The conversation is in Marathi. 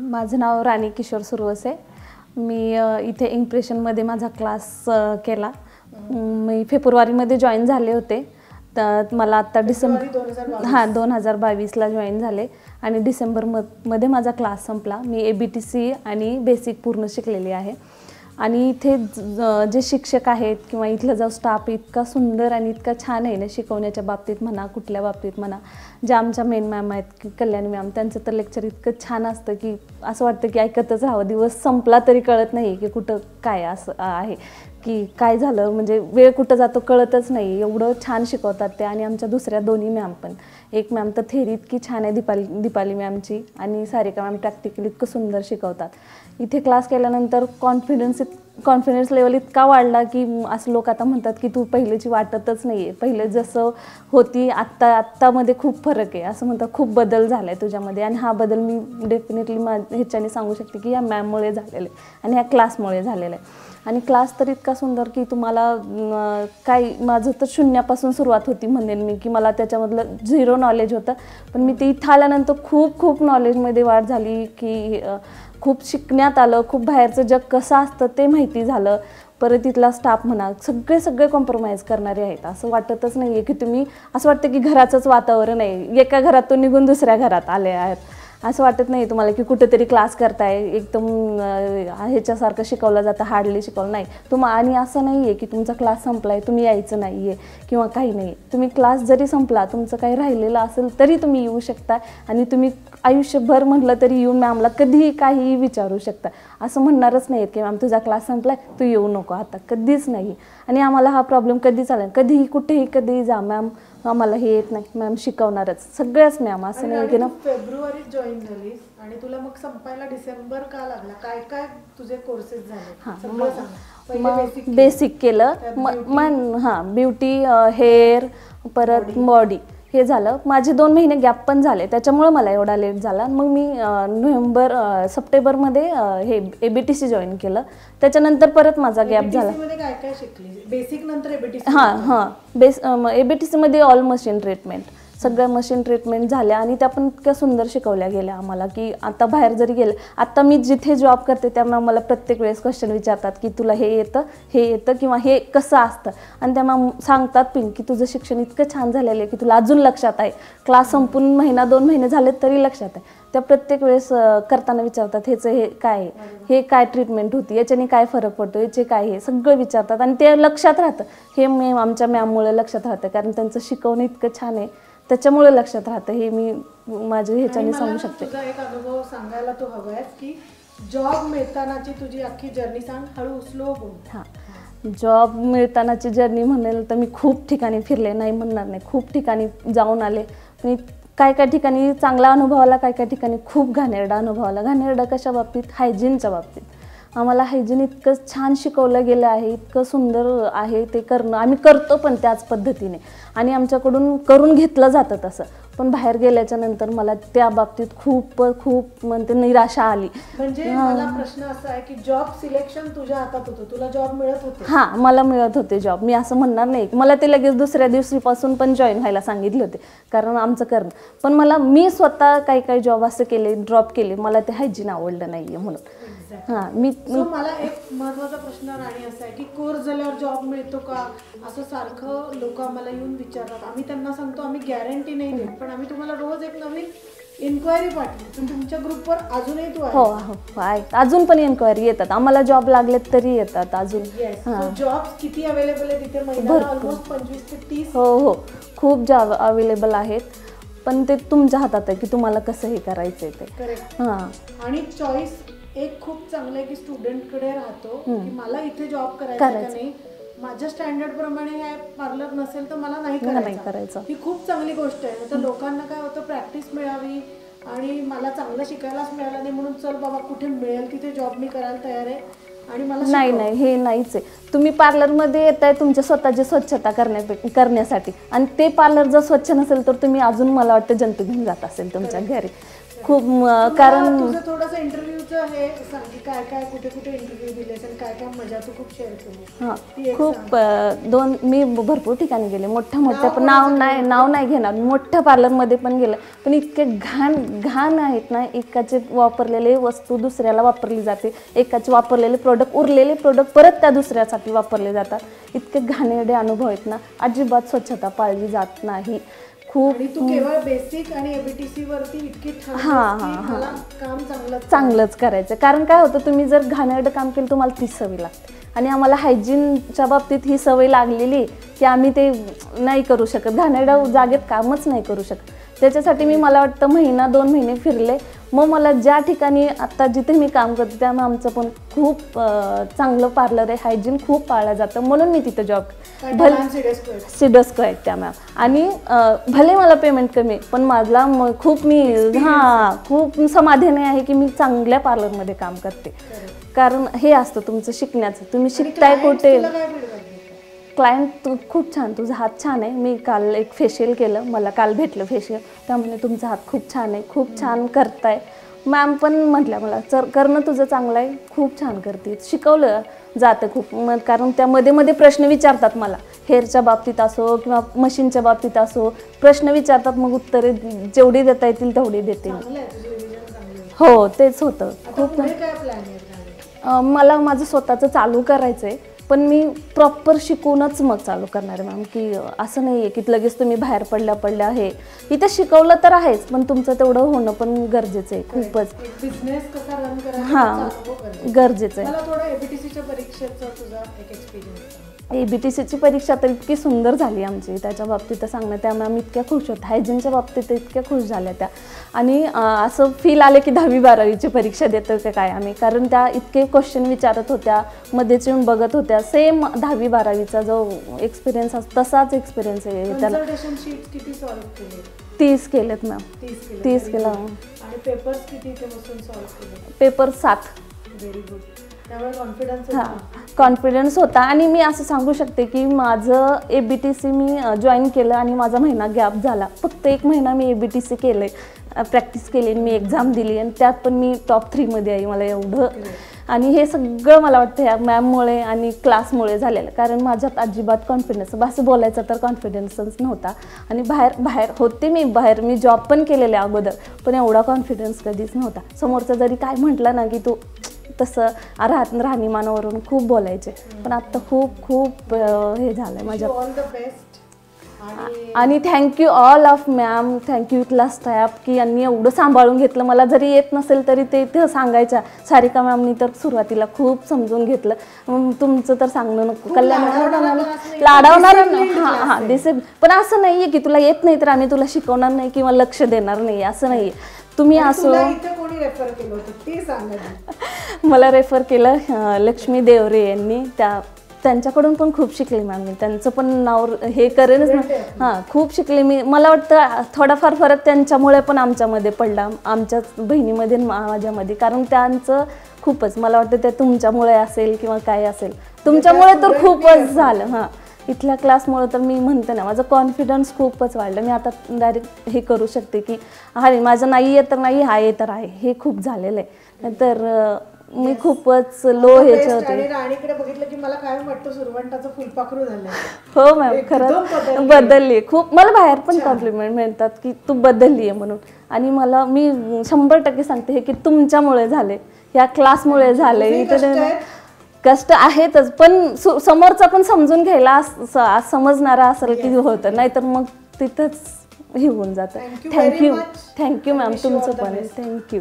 माझं नाव राणी किशोर सुरवसे. मी इथे इम्प्रेशनमध्ये माझा क्लास केला. मी फेब्रुवारीमध्ये जॉईन झाले होते. तर मला आता डिसेंबर 2022ला जॉईन झाले आणि डिसेंबरमध्ये माझा क्लास संपला. मी ABTC आणि बेसिक पूर्ण शिकलेली आहे. आणि इथे जे शिक्षक आहेत किंवा इथला जो स्टाफ इतका सुंदर आणि इतका छान आहे ना, शिकवण्याच्या बाबतीत म्हणा, कुठल्या बाबतीत म्हणा. ज्या आमच्या मेन मॅम आहेत की कल्याणी मॅम, त्यांचं तर लेक्चर इतकं छान असतं की असं वाटतं की ऐकतच राहावं. दिवस संपला तरी कळत नाही की कुठं काय असं आहे की काय झालं, म्हणजे वेळ कुठं जातो कळतच नाही. एवढं छान शिकवतात ते. आणि आमच्या दुसऱ्या दोन्ही मॅम पण, एक मॅम तर थेरी इतकी छान आहे दीपाली मॅमची, आणि सारिका मॅम प्रॅक्टिकली इतकं सुंदर शिकवतात. इथे क्लास केल्यानंतर कॉन्फिडन्स लेवल इतका वाढला की असं लोक आता म्हणतात की तू पहिलेची वाटतच नाही आहे. पहिले जसं होती आत्तामध्ये खूप फरक आहे असं म्हणतात. खूप बदल झाला आहे तुझ्यामध्ये. आणि हा बदल मी डेफिनेटली ह्याच्याने सांगू शकते की या मॅममुळे झालेलं आहे आणि ह्या क्लासमुळे झालेलं आहे. आणि क्लास तर इतका सुंदर की तुम्हाला काय, माझं तर शून्यापासून सुरुवात होती म्हणेन मी, की मला त्याच्यामधलं 0 नॉलेज होतं. पण मी ते इथं आल्यानंतर खूप नॉलेजमध्ये वाढ झाली की खूप शिकण्यात आलं. खूप बाहेरचं जग कसं असतं ते माहिती झालं. परत इथला स्टाफ म्हणा, सगळे कॉम्प्रोमाइज करणारे आहेत. असं वाटतच नाही आहे की तुम्ही, असं वाटतं की घराचंच वातावरण आहे, एका घरातून निघून दुसऱ्या घरात आले आहेत. असं वाटत नाही तुम्हाला की कुठेतरी क्लास करताय, एकदम ह्याच्यासारखं शिकवलं जातं, हार्डली शिकवलं नाही आणि असं नाही आहे की तुमचा क्लास संपला आहे तुम्ही यायचं नाही आहे किंवा काही नाही. तुम्ही क्लास जरी संपला, तुमचं काही राहिलेलं असेल तरी तुम्ही येऊ शकता. आणि तुम्ही आयुष्यभर म्हटलं तरी येऊन मॅमला कधीही काहीही विचारू शकता. असं म्हणणारच नाही की मॅम तुझा क्लास संपला आहे तू येऊ नको आता, कधीच नाही. आणि आम्हाला हा प्रॉब्लेम कधीच आला, कधीही कुठेही कधीही जा, मॅम आम्हाला हे येत नाही, मॅम शिकवणारच, सगळ्याच मॅम. असं नाही की ना फेब्रुवारीत जॉईन झालीस आणि तुला मग संपायला डिसेंबर का लागला? काय काय तुझे कोर्सेस झाले? मग बेसिक केलं, ब्युटी, हेअर, परत बॉडी हे झालं. माझे 2 महिने गॅप पण झाले, त्याच्यामुळे मला एवढा लेट झाला. मग मी सप्टेंबरमध्ये हे ABTC जॉईन केलं. त्याच्यानंतर परत माझा गॅप झाला. काय काय शिकली? बेसिक नंतर ABTC? ABTC मध्ये ऑल मशीन ट्रीटमेंट, सगळ्या मशीन ट्रीटमेंट झाल्या आणि त्या पण इतक्या सुंदर शिकवल्या गेल्या आम्हाला की आता बाहेर जरी गेलं, आता मी जिथे जॉब करते त्या मॅम मला प्रत्येक वेळेस क्वेश्चन विचारतात की तुला हे येतं किंवा हे कसं असतं. आणि त्या मॅम सांगतात पण की तुझं शिक्षण इतकं छान झालेलं आहे की तुला अजून लक्षात आहे. क्लास संपून 1-2 महिने झाले तरी लक्षात आहे. त्या प्रत्येक वेळेस करताना विचारतात ह्याचं हे काय आहे, हे काय ट्रीटमेंट होती, याच्याने काय फरक पडतो, याचे काय, हे सगळं विचारतात. आणि ते लक्षात राहतं. हे आमच्या मॅममुळे लक्षात राहतं, कारण त्यांचं शिकवणं इतकं छान आहे, त्याच्यामुळे लक्षात राहतं. हे मी माझ्या ह्याच्याने सांगू शकते. तुझा एक अनुभव सांगायला तू हवायस की जॉब मिळतानाची तुझी अख्खी जर्नी सांग, हळू स्लो बोल. जॉब मिळतानाची जर्नी म्हणेल तर मी खूप ठिकाणी फिरले, नाही म्हणणार नाही, खूप ठिकाणी जाऊन आले. पण काय ठिकाणी चांगला अनुभव आला, काय ठिकाणी खूप घाणेरडा अनुभव आला. घाणेरडा कशा बाबतीत? हायजीनच्या बाबतीत. आम्हाला हायजीन इतकं छान शिकवलं गेलं आहे, इतकं सुंदर आहे ते करणं. आम्ही करतो पण त्याच पद्धतीने आणि आमच्याकडून करून घेतलं जातं तसं. पण बाहेर गेल्याच्या नंतर मला त्या बाबतीत खूप म्हणते निराशा आली. म्हणजे मला प्रश्न असा आहे की जॉब सिलेक्शन तुझ्या हातात होतं, तुला जॉब मिळत होते? हां, मला मिळत होते जॉब. मी असं म्हणणार नाही, मला ते लगेच दुसऱ्या दिवशीपासून पण जॉईन व्हायला सांगितले होते, कारण आमचं करणं. पण मी स्वतः काही जॉब असं केले, ड्रॉप केले, मला ते हायजीन आवडलं नाही आहे म्हणून. मला एक महत्त्वाचा प्रश्न राणी असा आहे की कोर्स झाल्यावर जॉब मिळतो का, असं सारखं लोक आम्हाला येऊन विचारतात. आम्ही त्यांना सांगतो आम्ही गॅरंटी नाही देत, पण आम्ही तुम्हाला रोज एक नवीन इन्क्वायरी पाठवली. तुमच्या ग्रुपवर अजूनही तू हो आहे, अजून पण इन्क्वायरी येतात आम्हाला. जॉब लागलेत तरी येतात अजून. जॉब किती अवेलेबल आहे तिथे? महिन्याला ऑलमोस्ट 25 ते 30. हो, खूप जॉब अवेलेबल आहेत. पण ते तुमच्या हातात आहे की तुम्हाला कसं हे करायचंय ते. करेक्ट. आणि चॉईस एक खूप चांगलं आहे की स्टुडंटकडे राहतो की मला इथे जॉब करायचा नाही, माझ्या स्टँडर्ड प्रमाणे हे पार्लर नसेल तर मला नाही करायचं. ही खूप चांगली गोष्ट आहे. तर लोकांना काय होतं, प्रॅक्टिस मिळावी आणि मला चांगलं शिकायलाच मिळालं नाही म्हणून चल बाबा कुठे मिळेल तिथे जॉब मी करायला तयार आहे आणि मला नाही, हे नाहीच आहे. तुम्ही पार्लरमध्ये येताय तुमच्या स्वतःची स्वच्छता करण्यासाठी, आणि ते पार्लर जर स्वच्छ नसेल तर तुम्ही अजून मला वाटतं जंतू घेऊन जात असेल तुमच्या घरी. खूप कारण तुझं थोडंसं इंटरव्ह्यूचं हे सांग की काय काय कुठे कुठे इंटरव्ह्यू दिलेस आणि काय काय मजा तू खूप शेअर केली. हां खूप मी भरपूर ठिकाणी गेले मोठ्या पण नाव नाही घेणार, मोठ्या पार्लरमध्ये पण गेलं, पण इतके घाण आहेत ना, एकाचे वापरलेले वस्तू दुसऱ्याला वापरली जाते, एकाचे वापरलेले प्रोडक्ट उरलेले प्रोडक्ट परत त्या दुसऱ्यासाठी वापरले जातात. इतके घाणेरडे अनुभव आहेत ना, अजिबात स्वच्छता पाळली जात नाही. खूप तू केवळ बेसिक आणि एबीटीसी वरती इतकी मला काम चांगलंच करायचं. कारण काय होतं, तुम्ही जर घाणेरडं काम केलं तुम्हाला ती सवय लागते, आणि आम्हाला हायजीनच्या बाबतीत ही सवय लागलेली की आम्ही ते नाही करू शकत, घाणेरड्या जागेत कामच नाही करू शकत. त्याच्यासाठी मी मला वाटतं 1-2 महिने फिरले. मग मला ज्या ठिकाणी आता जिथे मी काम करते त्यामुळे आमचं पण खूप चांगलं पार्लर आहे, हायजीन खूप पाळलं जातं, म्हणून मी तिथं जॉब सिडस्को आहेत त्या मॅम. आणि भले मला पेमेंट कमी, पण माझला खूप खूप समाधानी आहे की मी चांगल्या पार्लरमध्ये काम करते. कारण हे असतं तुमचं शिकण्याचं, तुम्ही शिकताय कुठे. क्लायंट खूप छान, तुझा हात छान आहे. मी काल एक फेशियल केलं, मला काल भेटलं फेशियल, त्यामुळे तुमचा हात खूप छान आहे, खूप छान करताय. मॅम पण म्हटल्या मला करणं तुझं चांगलं आहे, खूप छान करते. शिकवलं जातं खूप, कारण त्या मध्ये प्रश्न विचारतात मला, हेअरच्या बाबतीत असो किंवा मशीनच्या बाबतीत असो, प्रश्न विचारतात, मग उत्तरे जेवढी देता येतील तेवढी देते. हो तेच होतं. खूप मला माझं स्वतःचं चालू करायचं आहे, पण मी प्रॉपर शिकूनच मग चालू करणार आहे मॅम. की असं नाही आहे की लगेच तुम्ही बाहेर पडल्या हे इथे शिकवलं तर आहेच, पण तुमचं तेवढं होणं पण गरजेचं आहे खूपच. बिझनेस कसा रन करायचा गरजेचं आहे. मला थोडं एबीटीसीच्या परीक्षेचा तुझा एक एक्सपिरियन्स. एबीटीसीची परीक्षा तर इतकी सुंदर झाली आमची, त्याच्या बाबतीत सांगणं, त्या मॅम इतक्या खुश होत्या, हायजीनच्या बाबतीत इतक्या खुश झाल्या त्या. आणि असं फील आले की 10वी-12वीची परीक्षा देतो का काय आम्ही, कारण त्या इतके क्वेश्चन विचारत होत्या, मध्येच येऊन बघत होत्या. सेम 10वी-12वीचा जो एक्सपिरियन्स असतो तसाच एक्सपिरियन्स आहे त्याला. 30 केलेत मॅम. 30 केला. आणि पेपर्स किती इथे बसून सॉल्व्ह केले? पेपर 7. Very good. त्यामुळे कॉन्फिडन्स होता. आणि मी असं सांगू शकते की माझं एबीटीसी मी जॉईन केलं आणि माझा महिना गॅप झाला, फक्त 1 महिना मी एबीटीसी केलं आहे, प्रॅक्टिस केली, मी एक्झाम दिली, आणि त्यात पण मी टॉप 3मध्ये आहे. मला एवढं, आणि हे सगळं मला वाटतं ह्या मॅममुळे आणि क्लासमुळे झालेलं. कारण माझ्यात अजिबात कॉन्फिडन्स, असं बोलायचं तर कॉन्फिडन्सच नव्हता. आणि बाहेर होते मी जॉब पण केलेले अगोदर, पण एवढा कॉन्फिडन्स कधीच नव्हता. समोरचं जरी काय म्हटलं ना की तू तसं राहणीमानावरून खूप बोलायचे, पण आता खूप हे झालंय माझ्या. आणि thank you all of ma'am, thank you class staff की यांनी एवढं सांभाळून घेतलं. मला जरी येत नसेल तरी ते इथं सांगायच्या. सारिका मॅमनी तर सुरुवातीला खूप समजून घेतलं. तुमचं तर सांगणं नको, कल्याण लाडवणार. हां दिसे, पण असं नाही आहे की तुला येत नाही तर आम्ही तुला शिकवणार नाही किंवा लक्ष देणार नाही, असं नाही आहे. तुम्ही असो. मला रेफर केलं लक्ष्मी देवरे यांनी, त्यांच्याकडून पण खूप शिकले मॅम मी. त्यांचं पण नाव हे करेनच ना. हां खूप शिकले मी. मला वाटतं थोडाफार फरक त्यांच्यामुळे पण आमच्यामध्ये पडला, आमच्या बहिणीमध्ये माझ्यामध्ये. कारण त्यांचं खूपच मला वाटतं ते तुमच्यामुळे असेल किंवा काय असेल, तुमच्यामुळे तर खूपच झालं. हां इथल्या क्लासमुळे तर मी म्हणते ना, माझं कॉन्फिडन्स खूपच वाढलं. मी आता डायरेक्ट हे करू शकते की माझं नाही आहे तर नाही, आहे तर आहे, हे खूप झालेलं आहे. तर मी खूपच लो ह्याचे होते. राणीकडे बघितलं की मला काय वाटतं, सुरवंटाचं फुलपाखरू झालं. हो मॅम, खरं बदलली खूप. मला बाहेर पण कॉम्प्लिमेंट मिळतात की तू बदलली आहे म्हणून. आणि मी 100% सांगते हे की तुमच्यामुळे झाले, या क्लासमुळे झाले. इथे कष्ट आहेतच, पण समोरचा पण समजून घ्यायला समजणारा असेल की होतं, नाहीतर मग तिथंच हे होऊन जातं. थँक्यू मॅम, तुमचं पण थँक्यू.